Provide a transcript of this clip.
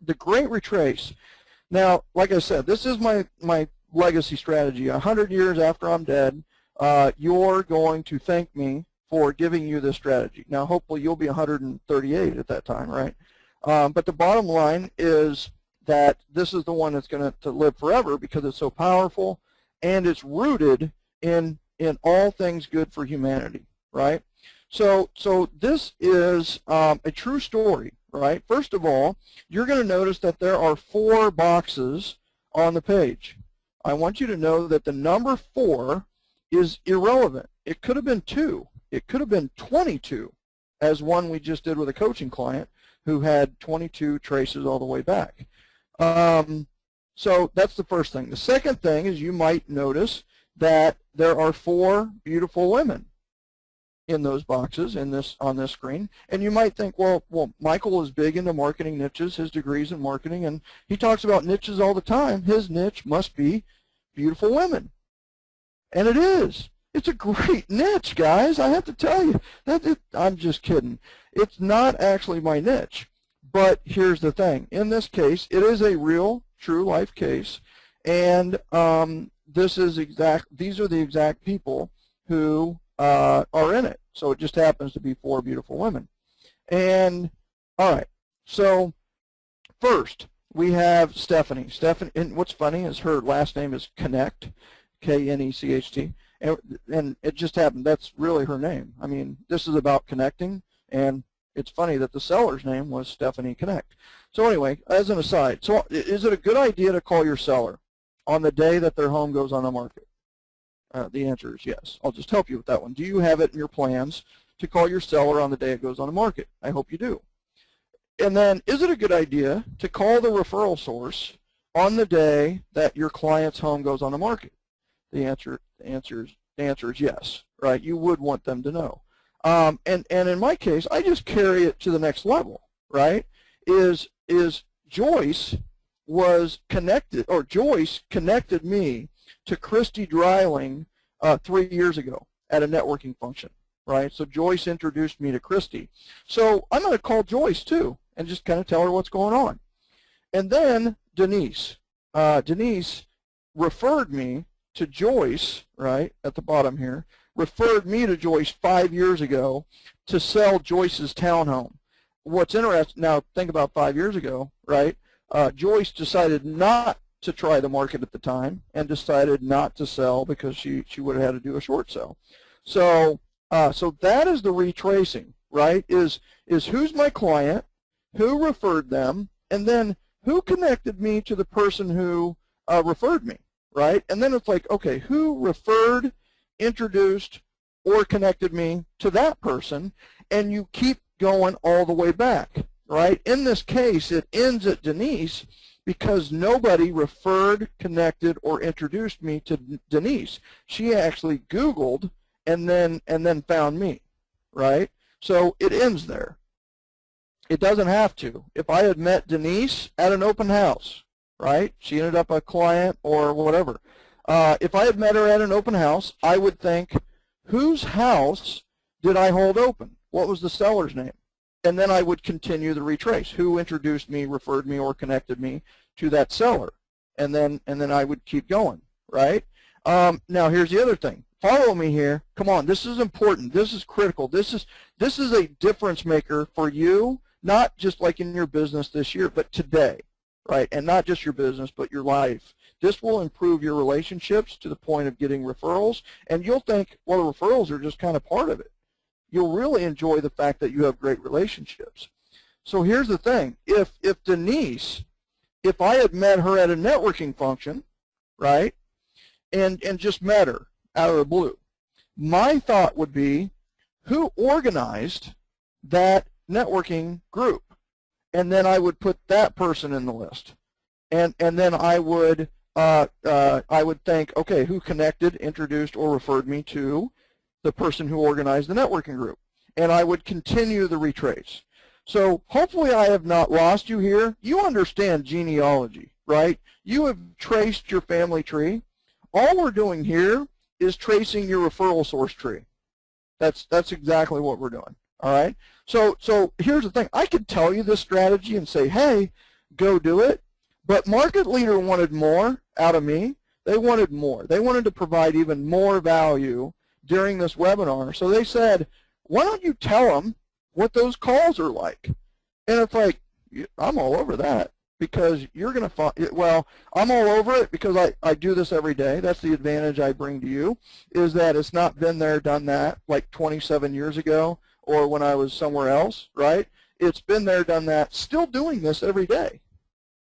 the great retrace. Now, like I said, this is my legacy strategy. 100 years after I'm dead, you're going to thank me for giving you this strategy. Now, hopefully you'll be 138 at that time, right? But the bottom line is that this is the one that's going to live forever because it's so powerful and it's rooted in all things good for humanity, right? So this is a true story, right? First of all, you're going to notice that there are 4 boxes on the page. I want you to know that the number 4 is irrelevant. It could have been 2. It could have been 22, as one we just did with a coaching client who had 22 traces all the way back. So that's the first thing. The second thing is you might notice that there are 4 beautiful women in those boxes on this screen, and you might think, well, Michael is big into marketing niches, his degrees in marketing, and he talks about niches all the time. His niche must be beautiful women, and it is. It's a great niche, guys. I have to tell you. I'm just kidding. It's not actually my niche, but here's the thing. In this case, it is a real, true life case, and these are the exact people who are in it. So it just happens to be 4 beautiful women. And all right, so first we have Stephanie. Stephanie, and what's funny is her last name is Knecht, K-N-E-C-H-T, and it just happened. That's really her name. I mean, this is about connecting, and it's funny that the seller's name was Stephanie Knecht. So anyway, as an aside, so is it a good idea to call your seller on the day that their home goes on the market? The answer is yes. I'll just help you with that one. Do you have it in your plans to call your seller on the day it goes on the market? I hope you do. And then, is it a good idea to call the referral source on the day that your client's home goes on the market? The answer is yes, right? You would want them to know. And in my case, I just carry it to the next level, right? Is Joyce was connected, or Joyce connected me to Christy Dreiling 3 years ago at a networking function, right? So Joyce introduced me to Christy. So I'm going to call Joyce too and just kind of tell her what's going on. And then Denise. Denise referred me to Joyce, right, at the bottom here, referred me to Joyce 5 years ago to sell Joyce's townhome. What's interesting, now think about 5 years ago, right? Joyce decided not to try the market at the time and decided not to sell because she would have had to do a short sell. So so that is the retracing, right? Is who's my client, who referred them, and then who connected me to the person who referred me, right? And then it's like, okay, who referred, introduced, or connected me to that person, and you keep going all the way back, right? In this case, it ends at Denise because nobody referred, connected, or introduced me to Denise. She actually Googled and then found me, right? So it ends there. It doesn't have to. If I had met Denise at an open house, right? She ended up a client or whatever. If I had met her at an open house, I would think, whose house did I hold open? What was the seller's name? And then I would continue the retrace. Who introduced me, referred me, or connected me to that seller? And then I would keep going, right? Now here's the other thing. Follow me here. Come on, this is important. This is critical. This is a difference maker for you, not just like in your business this year, but today, right? And not just your business, but your life. This will improve your relationships to the point of getting referrals, and you'll think, well, the referrals are just kind of part of it. You'll really enjoy the fact that you have great relationships. So here's the thing. If Denise, if I had met her at a networking function, right, and just met her out of the blue, my thought would be, who organized that networking group? And then I would put that person in the list. And then I would think, okay, who connected, introduced, or referred me to the person who organized the networking group? And I would continue the retrace. So hopefully I have not lost you here. You understand genealogy, right? You have traced your family tree. All we're doing here is tracing your referral source tree. That's exactly what we're doing, all right? So here's the thing. I could tell you this strategy and say, hey, go do it. But Market Leader wanted more out of me. They wanted more. They wanted to provide even more value during this webinar. So they said, why don't you tell them what those calls are like? And it's like, I'm all over that, because you're going to find, well, I'm all over it because I do this every day. That's the advantage I bring to you, is that it's not been there, done that, like 27 years ago or when I was somewhere else, right? It's been there, done that, still doing this every day.